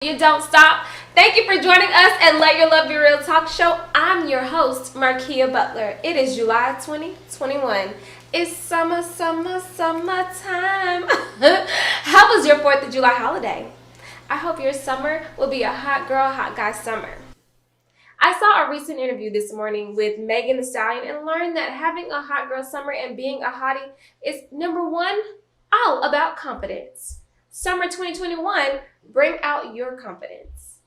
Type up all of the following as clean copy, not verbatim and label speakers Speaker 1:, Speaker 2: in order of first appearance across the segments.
Speaker 1: You don't stop. Thank you for joining us at Let Your Love Be Real Talk Show. I'm your host, Markia Butler. It is July 2021. It's summertime. How was your 4th of July holiday? I hope your summer will be a hot girl, hot guy summer. I saw a recent interview this morning with Megan Thee Stallion and learned that having a hot girl summer and being a hottie is number one, all about confidence. Summer 2021, bring out your confidence.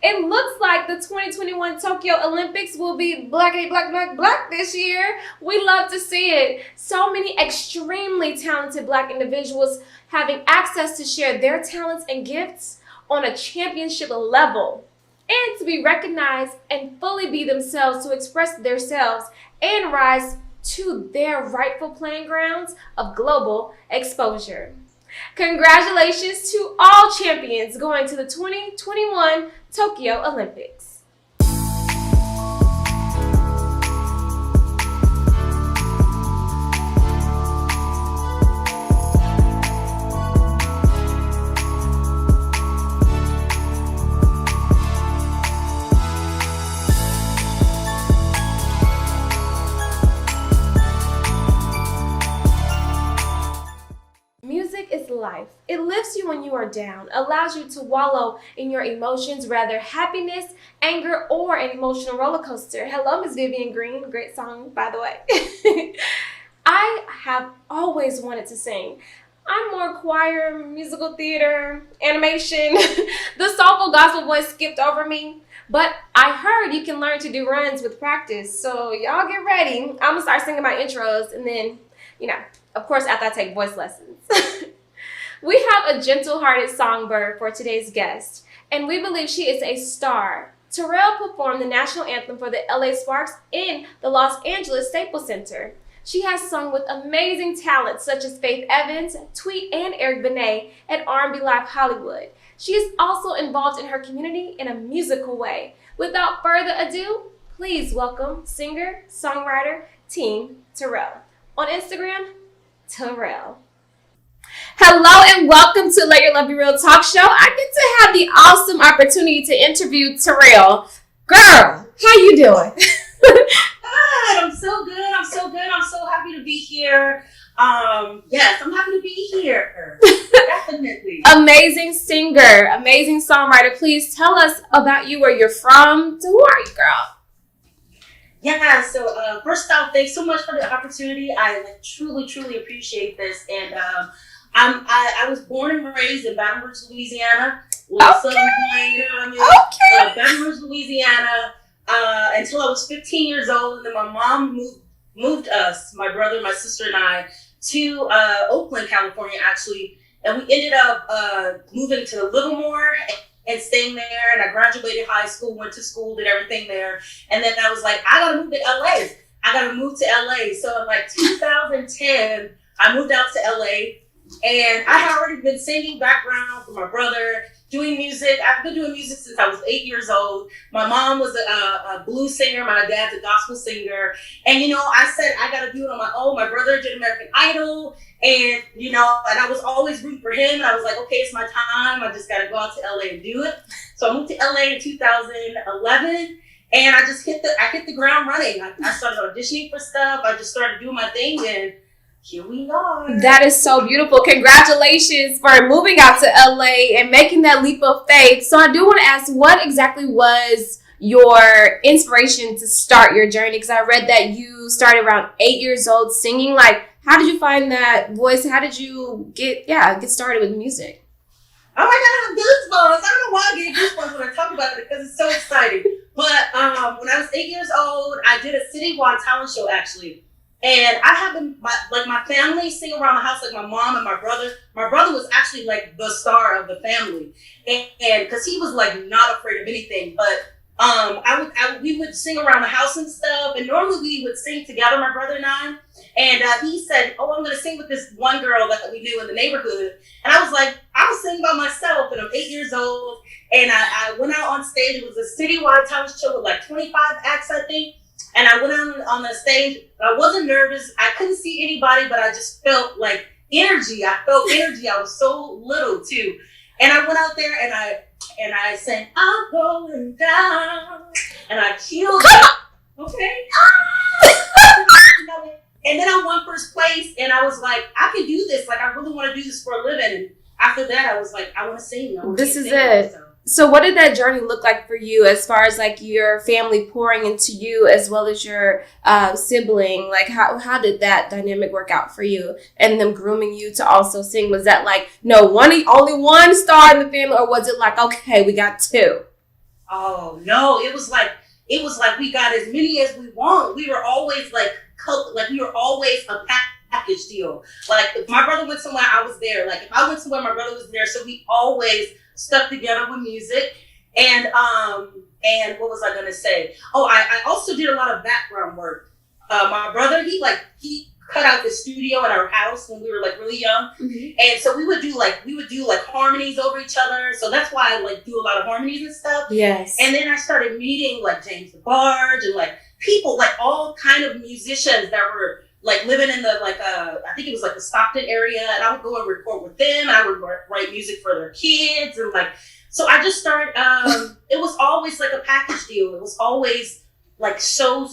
Speaker 1: It looks like the 2021 Tokyo Olympics will be blackity black this year. We love to see it. So many extremely talented black individuals having access to share their talents and gifts on a championship level and to be recognized and fully be themselves, to express themselves and rise to their rightful playing grounds of global exposure. Congratulations to all champions going to the 2021 Tokyo Olympics. Music is life. It lifts you when you are down, allows you to wallow in your emotions, rather happiness, anger, or an emotional roller coaster. Hello, Miss Vivian Green. Great song, by the way. I have always wanted to sing. I'm more choir, musical theater, animation. The soulful gospel voice skipped over me. But I heard you can learn to do runs with practice. So y'all get ready. I'm going to start singing my intros and then, of course, after I take voice lessons. We have a gentle-hearted songbird for today's guest, and we believe she is a star. Terrill performed the national anthem for the LA Sparks in the Los Angeles Staples Center. She has sung with amazing talents such as Faith Evans, Tweet, and Eric Benet at R&B Live Hollywood. She is also involved in her community in a musical way. Without further ado, please welcome singer, songwriter, Teen Terrill. On Instagram, Terrill. Hello and welcome to Let Your Love Be Real Talk Show. I get to have the awesome opportunity to interview Terrill. Girl, how you doing?
Speaker 2: Good. I'm so good. I'm so happy to be here. Yes, I'm happy to be here. Definitely.
Speaker 1: Amazing singer, amazing songwriter. Please tell us about you, where you're from. Who are you, girl?
Speaker 2: Yeah, so first off, thanks so much for the opportunity. I truly appreciate this. And I was born and raised in Baton Rouge, Louisiana. Baton Rouge, Louisiana, until I was 15 years old. And then my mom moved us, my brother, my sister, and I, to Oakland, California, actually. And we ended up moving to Livermore and staying there. And I graduated high school, went to school, did everything there. And then I was like, I got to move to LA. I got to move to LA. So in like 2010, I moved out to LA. And I had already been singing background for my brother, doing music. I've been doing music since I was 8 years old. My mom was a blues singer. My dad's a gospel singer. And, I said, I got to do it on my own. My brother did American Idol. And, and I was always rooting for him. And I was like, okay, it's my time. I just got to go out to LA and do it. So I moved to LA in 2011. And I just hit the ground running. I started auditioning for stuff. I just started doing my thing. And here we are.
Speaker 1: That is so beautiful. Congratulations for moving out to LA and making that leap of faith. So I do want to ask, what exactly was your inspiration to start your journey? Because I read that you started around 8 years old singing. Like, how did you find that voice? How did you get started with music?
Speaker 2: Oh my God, I have goosebumps. I don't know why I get goosebumps when I talk about it because it's so exciting. But when I was 8 years old, I did a citywide talent show, actually. And I have my family sing around the house, like my mom and my brother. My brother was actually like the star of the family, and because he was like not afraid of anything. But we would sing around the house and stuff, and normally we would sing together, my brother and I. And he said, "Oh, I'm going to sing with this one girl that we knew in the neighborhood." And I was like, "I'm singing by myself," and I'm 8 years old. And I went out on stage. It was a citywide talent show with like 25 acts, I think. And I went on the stage. I wasn't nervous. I couldn't see anybody, but I just felt like energy. I felt energy. I was so little too. And I went out there and I sang, I'm going down. And I killed it. Okay. And then I won first place and I was like, I can do this. Like, I really want to do this for a living. And after that, I was like, I want to sing.
Speaker 1: This is it. So what did that journey look like for you as far as like your family pouring into you as well as your sibling? Like how did that dynamic work out for you and them grooming you to also sing? Was that like, no, only one star in the family, or was it like, okay, we got two?
Speaker 2: Oh, no. It was like we got as many as we want. We were always we were always a package deal. Like if my brother went somewhere, I was there. Like if I went somewhere, my brother was there. So we always stuck together with music. And what was I gonna say? Oh, I also did a lot of background work. My brother, he cut out the studio at our house when we were like really young. Mm-hmm. And so we would do harmonies over each other. So that's why I like do a lot of harmonies and stuff.
Speaker 1: Yes.
Speaker 2: And then I started meeting like James DeBarge and like people, like all kind of musicians that were like living in the I think it was like the Stockton area, and I would go and record with them, and I would write music for their kids, and like so I just started. It was always like a package deal. It was always like so.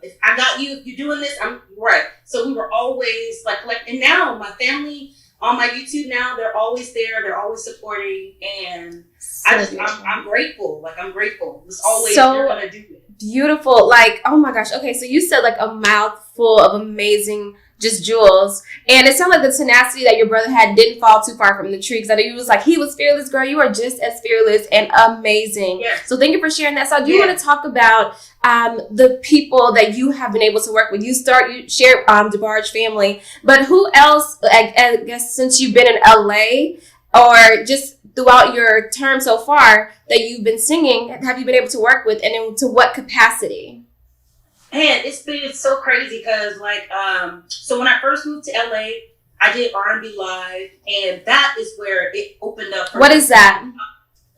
Speaker 2: If I got you, if you're doing this, I'm right. So we were always like, and now my family on my YouTube now, they're always there. They're always supporting, and I'm grateful. Like I'm grateful. It's always you're gonna do it.
Speaker 1: Beautiful. Like, oh my gosh. Okay, so you said like a mouthful of amazing just jewels, and it sounded like the tenacity that your brother had didn't fall too far from the tree, because he was like, he was fearless. Girl, you are just as fearless and amazing.
Speaker 2: Yes.
Speaker 1: So thank you for sharing that. So I do want to talk about the people that you have been able to work with. You share DeBarge family, but who else, I guess since you've been in LA or just throughout your term so far that you've been singing, have you been able to work with, and to what capacity?
Speaker 2: Man, it's so crazy because so when I first moved to LA, I did R&B Live, and that is where it opened up.
Speaker 1: What is that?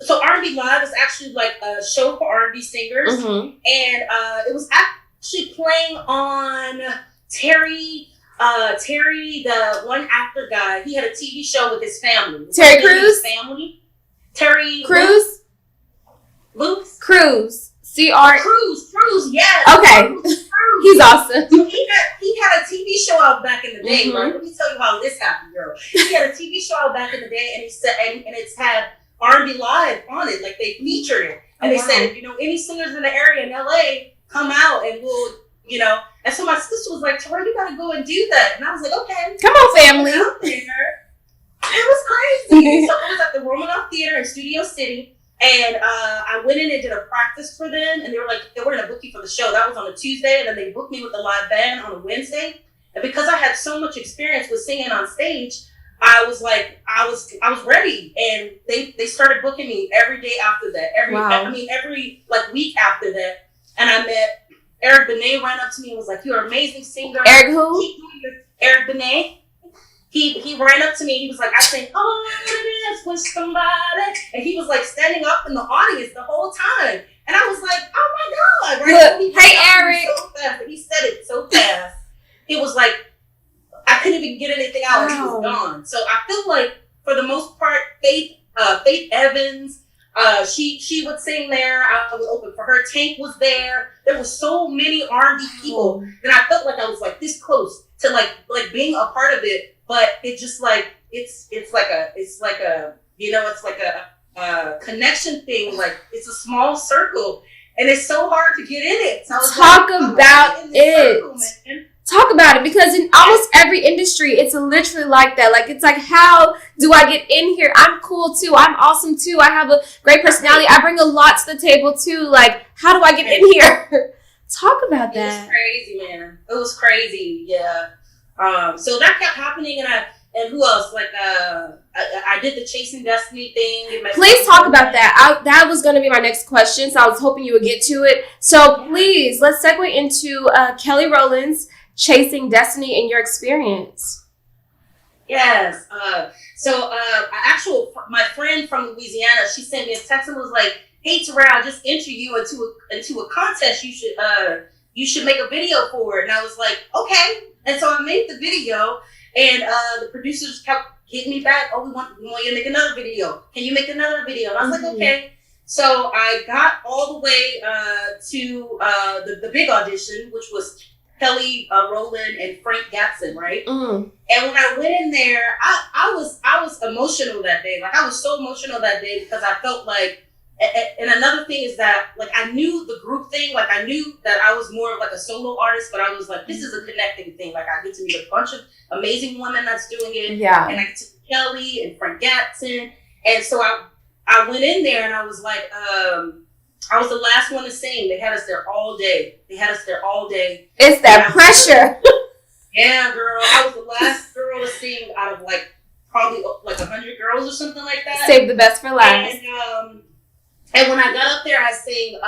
Speaker 2: So R&B Live is actually like a show for R&B singers, mm-hmm. And it was actually playing on Terry, the one actor guy. He had a TV show with his family.
Speaker 1: Terry Crews?
Speaker 2: Terry
Speaker 1: Crews?
Speaker 2: Luce?
Speaker 1: Cruz.
Speaker 2: Cruz, yes.
Speaker 1: Okay.
Speaker 2: Cruz.
Speaker 1: He's awesome.
Speaker 2: So he had a TV show out back in the day, mm-hmm. Right? Let me tell you how this happened, girl. He had a TV show out back in the day, and he said, and it's had R&B Live on it, like they featured it. And they said, if you know any singers in the area in LA, come out and we'll, And so my sister was like, Terrill, you gotta go and do that. And I was like, okay.
Speaker 1: Come on, family.
Speaker 2: It was crazy. So it was at the Romanoff Theater in Studio City. And I went in and did a practice for them, and they were going to book you for the show. That was on a Tuesday, and then they booked me with the live band on a Wednesday. And because I had so much experience with singing on stage, I was ready. And they started booking me every day after that. Every week after that. And I met Eric Benet, ran up to me and was like, "You're an amazing singer."
Speaker 1: Eric who?
Speaker 2: Eric Benet. He ran up to me. He was like, I sang, "Oh, it is with somebody," and he was like standing up in the audience the whole time. And I was like, "Oh my God!" Right?
Speaker 1: Look, hey Eric.
Speaker 2: So fast, but he said it so fast. It was like I couldn't even get anything out. Wow. And he was gone. So I feel like for the most part, Faith Evans, she would sing there. I would open for her. Tank was there. There were so many R&B people, and I felt like I was like this close to like being a part of it. But it just like it's like a connection thing. Like it's a small circle, and it's so hard to get in it. So
Speaker 1: Talk about it. Talk about it, because in almost every industry, it's literally like that. Like, it's like, how do I get in here? I'm cool too. I'm awesome too. I have a great personality. I bring a lot to the table too. Like, how do I get in here? Talk about that.
Speaker 2: It was crazy, man. It was crazy. Yeah. So that kept happening, and who else? Like, I did the Chasing Destiny thing.
Speaker 1: Please talk about that. That was going to be my next question, so I was hoping you would get to it. So please, let's segue into Kelly Rowland's Chasing Destiny in your experience.
Speaker 2: Yes. My friend from Louisiana, she sent me a text and was like, "Hey, Terrill, I just entered you into a contest. You should make a video for it." And I was like, okay. And so I made the video, And the producers kept hitting me back. Oh, we want you to make another video. Can you make another video? And I was like, okay. So I got all the way to the big audition, which was Kelly Rowland and Frank Gatson, right? And when I went in there, I was emotional that day. Like, I was so emotional that day because I felt like, and another thing is that, like, I knew the group thing. Like, I knew that I was more of like a solo artist, but I was like, this is a connecting thing. Like, I get to meet a bunch of amazing women that's doing it.
Speaker 1: Yeah.
Speaker 2: And I get to meet Kelly and Frank Gatson. And so I went in there and I was like, I was the last one to sing. They had us there all day.
Speaker 1: It's that pressure.
Speaker 2: Yeah, girl. I was the last girl to sing out of like probably like 100 girls or something like that.
Speaker 1: Save the best for last.
Speaker 2: And when I got up there, I sang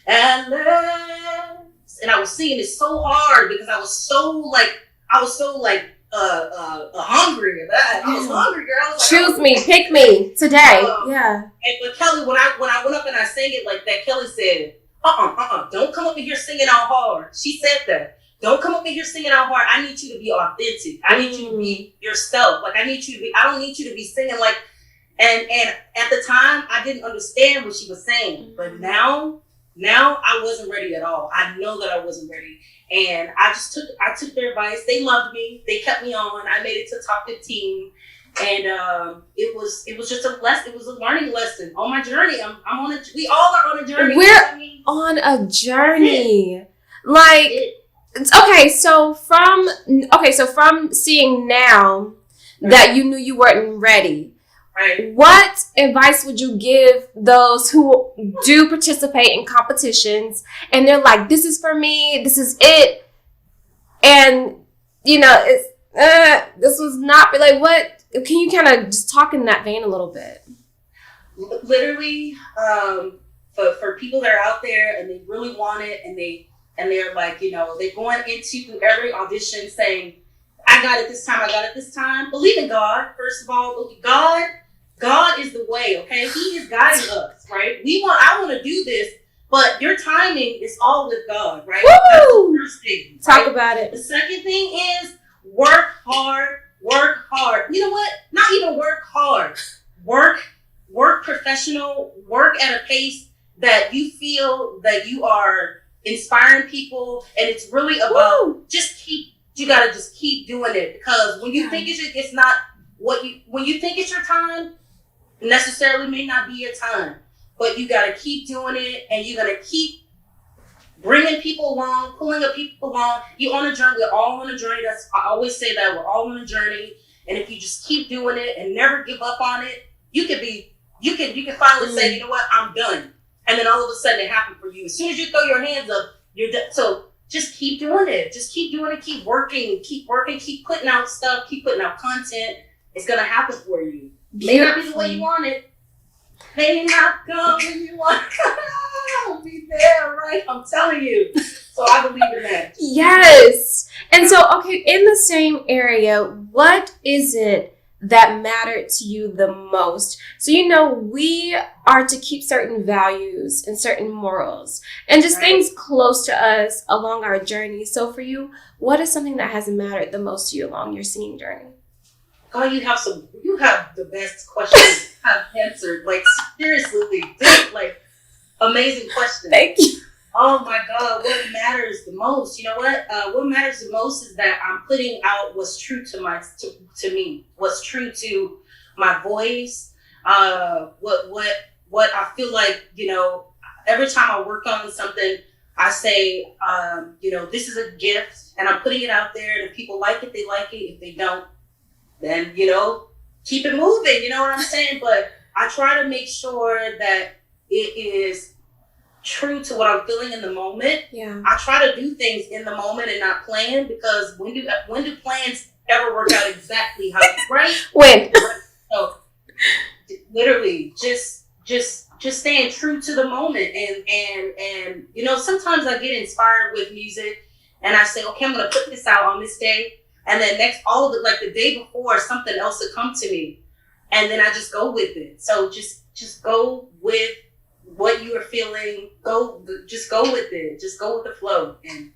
Speaker 2: Atlas, and I was singing it so hard because I was so hungry. I was hungry, girl. I was like,
Speaker 1: choose me, pick me today. Yeah.
Speaker 2: But Kelly, when I went up and I sang it like that, Kelly said, don't come up in here singing out hard. She said that. Don't come up in here singing out hard. I need you to be authentic. I need you to be yourself. Like, I don't need you to be singing like, and at the time I didn't understand what she was saying. But now I wasn't ready at all. I know that I wasn't ready. And I took their advice. They loved me. They kept me on. I made it to top 15. And it was just a lesson. It was a learning lesson on my journey. We all are on a journey.
Speaker 1: We're on a journey. Like, okay, so from seeing now that you knew you weren't ready,
Speaker 2: right?
Speaker 1: What advice would you give those who do participate in competitions and they're like, this is for me, this is it, and it's this was not like, what? Can you kind of just talk in that vein a little bit?
Speaker 2: Literally, for people that are out there and they really want it and they're like, they're going into every audition saying, I got it this time. Believe in God, first of all. God is the way, okay? He is guiding us, right? I want to do this, but your timing is all with God, right?
Speaker 1: Woo!
Speaker 2: That's the first thing.
Speaker 1: Talk
Speaker 2: right?
Speaker 1: about it.
Speaker 2: The second thing is work hard. You know what? Not even work hard. Work professional. Work at a pace that you feel that you are inspiring people, and it's really about you gotta just keep doing it, because when you think it's not when you think it's your time, necessarily may not be your time, but you gotta keep doing it, and you gotta keep bringing people along, pulling up people along. You're on a journey. We're all on a journey. I always say that we're all on a journey, and if you just keep doing it and never give up on it, you can finally say, you know what, I'm done. And then all of a sudden it happened for you. As soon as you throw your hands up, you're done. So just keep doing it. Just keep doing it. Keep working. Keep putting out stuff. Keep putting out content. It's going to happen for you. May not be the way you want it. May not go when you want it. I'll be there, right? I'm telling you. So I believe in that.
Speaker 1: Yes. And so, okay, in the same area, what is it that mattered to you the most? So, we are to keep certain values and certain morals and just things close to us along our journey. So for you, what is something that has mattered the most to you along your singing journey?
Speaker 2: God, you have the best questions I've answered. Like, seriously, like, amazing questions.
Speaker 1: Thank you.
Speaker 2: Oh my God, what matters the most? You know what? What matters the most is that I'm putting out what's true to me, what's true to my voice. What I feel like, every time I work on something, I say, this is a gift, and I'm putting it out there. And if people like it, they like it. If they don't, then keep it moving. You know what I'm saying? But I try to make sure that it is true to what I'm feeling in the moment.
Speaker 1: Yeah.
Speaker 2: I try to do things in the moment and not plan, because when do plans ever work out exactly how right?
Speaker 1: When?
Speaker 2: So literally just staying true to the moment, and sometimes I get inspired with music and I say, okay, I'm gonna put this out on this day, and then all of it, like the day before, something else will come to me, and then I just go with it. So just go with what you are feeling, just go with it. Just go with the flow and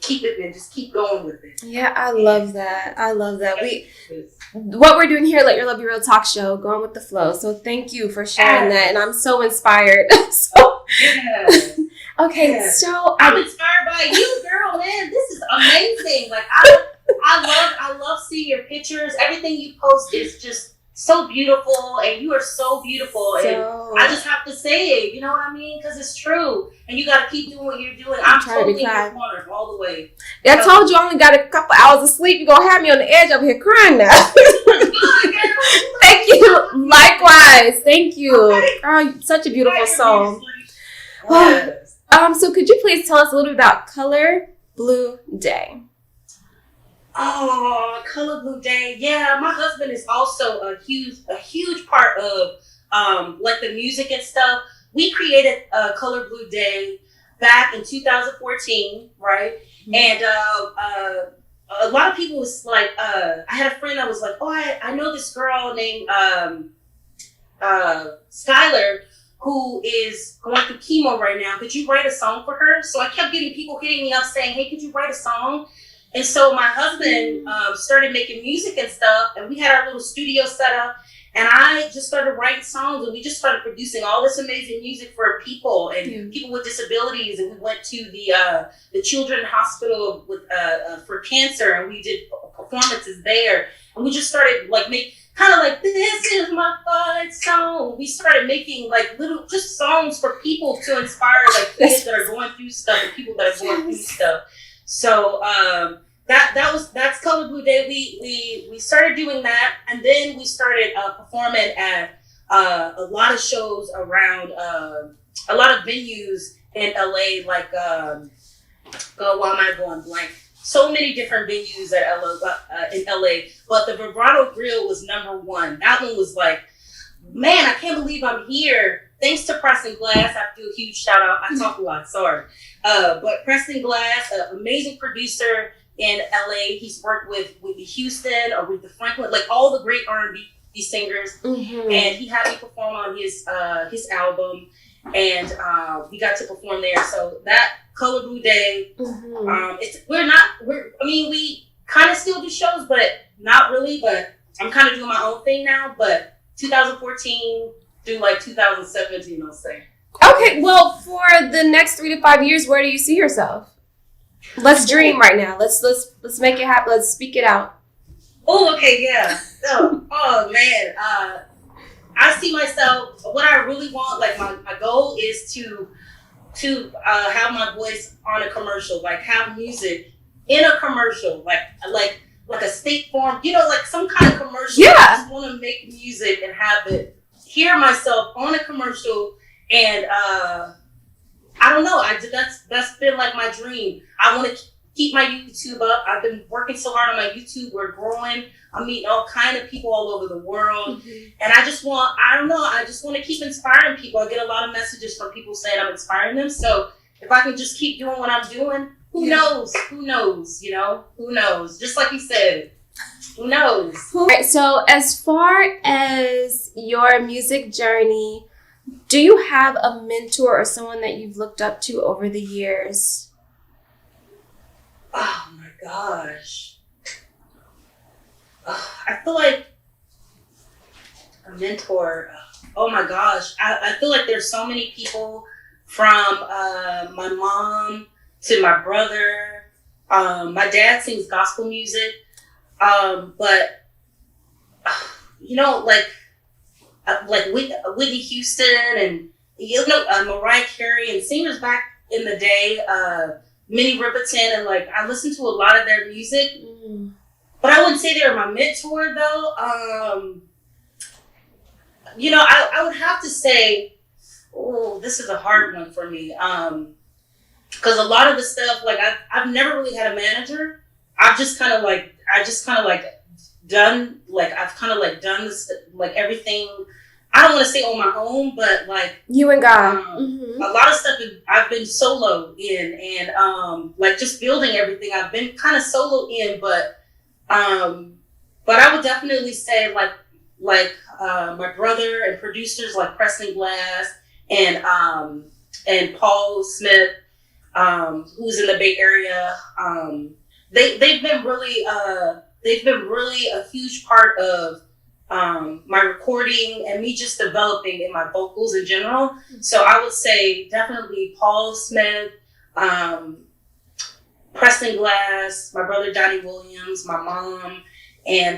Speaker 2: keep it and just keep going with it.
Speaker 1: Yeah, I love that. What we're doing here, Let Your Love Be Real talk show, going with the flow. So thank you for sharing that, and I'm so inspired. Okay, so
Speaker 2: I'm inspired by you, girl, man. This is amazing. Like I love seeing your pictures. Everything you post is just so beautiful, and you are so beautiful. And I just have to say it, you know what I mean? Because it's true, and you got to keep doing what you're doing. I'm totally in your corner all the way.
Speaker 1: I told you I only got a couple hours of sleep. You're gonna have me on the edge over here crying now. Thank you. Likewise. Thank you. Okay. Girl, such a beautiful soul. Yes. So could you please tell us a little bit about Color Blue Day?
Speaker 2: Oh, Color Blue Day. Yeah, my husband is also a huge part of like the music and stuff. We created Color Blue Day back in 2014, right? Mm-hmm. And a lot of people was like, I had a friend that was like, oh, I know this girl named Skylar who is going through chemo right now. Could you write a song for her? So I kept getting people hitting me up saying, hey, could you write a song? And so my husband started making music and stuff, and we had our little studio set up, and I just started writing songs, and we just started producing all this amazing music for people and people with disabilities. And we went to the Children's Hospital with for cancer, and we did performances there. And we just started like kind of like, this is my fight song. We started making like little just songs for people to inspire like kids that are going through stuff and people that are going through stuff. So that's Color Blue Day. We started doing that, and then we started performing at a lot of shows around a lot of venues in LA. Like why am I going blank? So many different venues in LA, but the Vibrato Grill was number one. That one was like, man, I can't believe I'm here. Thanks to Preston Glass, I have to do a huge shout out. I talk a lot, sorry. But Preston Glass, an amazing producer in LA. He's worked with Whitney Houston, Aretha Franklin, like all the great R&B singers. Mm-hmm. And he had me perform on his album, and we got to perform there. So that Color Blue Day, we kind of still do shows, but not really. But I'm kind of doing my own thing now. But 2014 through like 2017, I'll say.
Speaker 1: Okay, well, for the next 3 to 5 years, where do you see yourself? Let's dream right now. Let's make it happen. Let's speak it out.
Speaker 2: Oh, okay, yeah. Oh man, I see myself. What I really want, like my goal, is to have my voice on a commercial, like have music in a commercial, like a State Farm, like some kind of commercial. Yeah. I just want to make music and have it. Hear myself on a commercial, and I don't know. That's been like my dream. I want to keep my YouTube up. I've been working so hard on my YouTube. We're growing. I'm meeting all kind of people all over the world, and I just want to keep inspiring people. I get a lot of messages from people saying I'm inspiring them. So if I can just keep doing what I'm doing, who knows? Who knows? Who knows? Just like you said. Who knows?
Speaker 1: All right, so as far as your music journey, do you have a mentor or someone that you've looked up to over the years?
Speaker 2: Oh my gosh. I feel like a mentor. Oh my gosh. I feel like there's so many people, from my mom to my brother. My dad sings gospel music. But like Whitney Houston and Mariah Carey and singers back in the day, Minnie Riperton, and like I listened to a lot of their music, but I wouldn't say they were my mentor though. I would have to say, this is a hard one for me, because a lot of the stuff, like I've never really had a manager. I've just kind of done this, like everything. I don't want to say on my own, but like
Speaker 1: you and God.
Speaker 2: A lot of stuff I've been solo in, and like just building everything I've been kind of solo in, but I would definitely say like my brother and producers like Preston Glass and Paul Smith, who's in the Bay Area. They've been really a huge part of my recording and me just developing in my vocals in general. So I would say definitely Paul Smith, Preston Glass, my brother Johnny Williams, my mom, and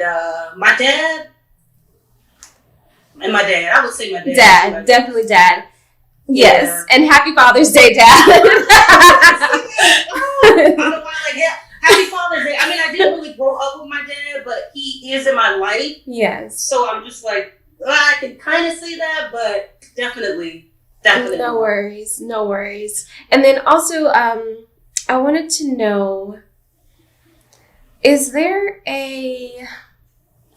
Speaker 2: my dad. And my dad. I would say my dad.
Speaker 1: Dad, definitely dad. Yes, yeah. And happy Father's Day, Dad.
Speaker 2: Happy Father's Day. I mean, I didn't really grow up with my dad, but he is in my life.
Speaker 1: Yes.
Speaker 2: So I'm just like, I can kind of say that, but definitely.
Speaker 1: No worries. And then also, I wanted to know, is there a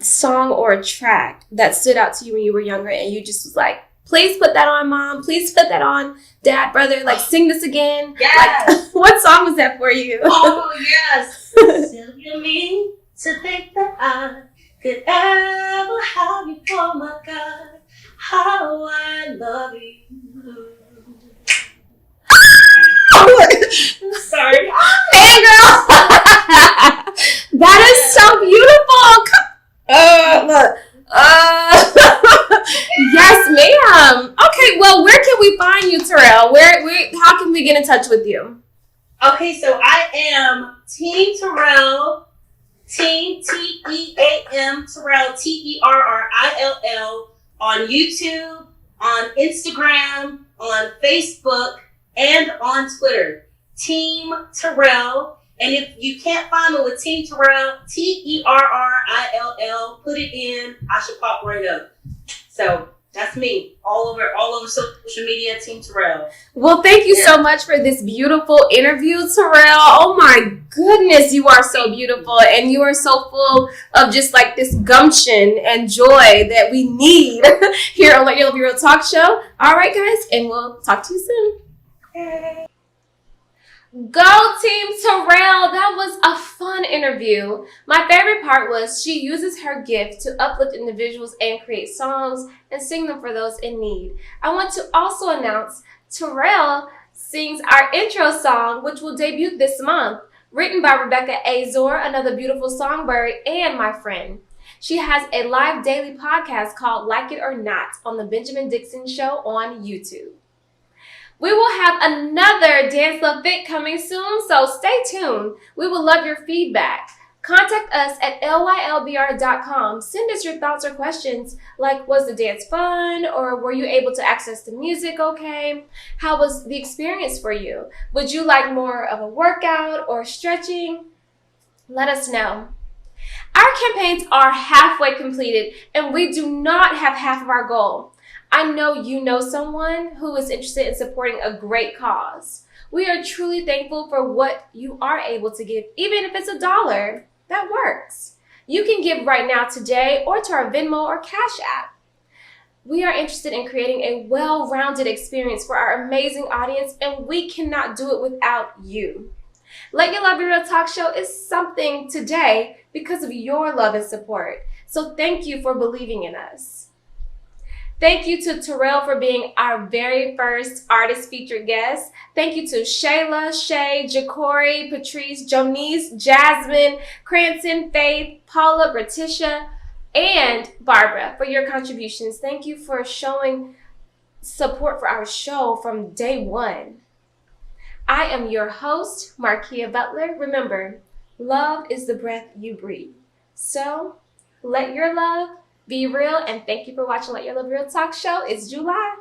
Speaker 1: song or a track that stood out to you when you were younger and you just was like, please put that on, Mom, please put that on, Dad, brother, like sing this again?
Speaker 2: Yes.
Speaker 1: Like, what song was that for you?
Speaker 2: Oh, yes. Sylvia, me to think that I could ever have you, oh my God, how I love you. Sorry.
Speaker 1: Hey, girl. That is so beautiful. Yes, ma'am. Okay, well, where can we find you, Terrill? How can we get in touch with you?
Speaker 2: Okay, so I am Team Terrill, Team Team Terrill, Terrill on YouTube, on Instagram, on Facebook, and on Twitter. Team Terrill. And if you can't find me with Team Terrill, Terrill, put it in. I should pop right up. So that's me, all over social media, Team Terrill.
Speaker 1: Well, thank you so much for this beautiful interview, Terrill. Oh my goodness, you are so beautiful, and you are so full of just like this gumption and joy that we need here on Let Your Love Be Real Talk Show. All right, guys, and we'll talk to you soon.
Speaker 2: Okay.
Speaker 1: Go Team Terrill! That was a fun interview. My favorite part was she uses her gift to uplift individuals and create songs and sing them for those in need. I want to also announce Terrill sings our intro song, which will debut this month, written by Rebecca Azor, another beautiful songbird and my friend. She has a live daily podcast called Like It or Not on the Benjamin Dixon Show on YouTube. We will have another Dance Love Fit coming soon, so stay tuned. We would love your feedback. Contact us at lylbr.com. Send us your thoughts or questions like, was the dance fun? Or were you able to access the music okay? How was the experience for you? Would you like more of a workout or stretching? Let us know. Our campaigns are halfway completed, and we do not have half of our goal. I know you know someone who is interested in supporting a great cause. We are truly thankful for what you are able to give, even if it's $1. That works. You can give right now today or to our Venmo or Cash App. We are interested in creating a well-rounded experience for our amazing audience, and we cannot do it without you. Let Your Love Be Real Talk Show is something today because of your love and support. So thank you for believing in us. Thank you to Terrill for being our very first artist featured guest. Thank you to Shayla, Shay, Ja'Cory, Patrice, Jonice, Jasmine, Cranston, Faith, Paula, Gratisha, and Barbara for your contributions. Thank you for showing support for our show from day one. I am your host, Markia Butler. Remember, love is the breath you breathe. So, let your love be real, and thank you for watching Let Your Love Be Real Talk Show. It's July.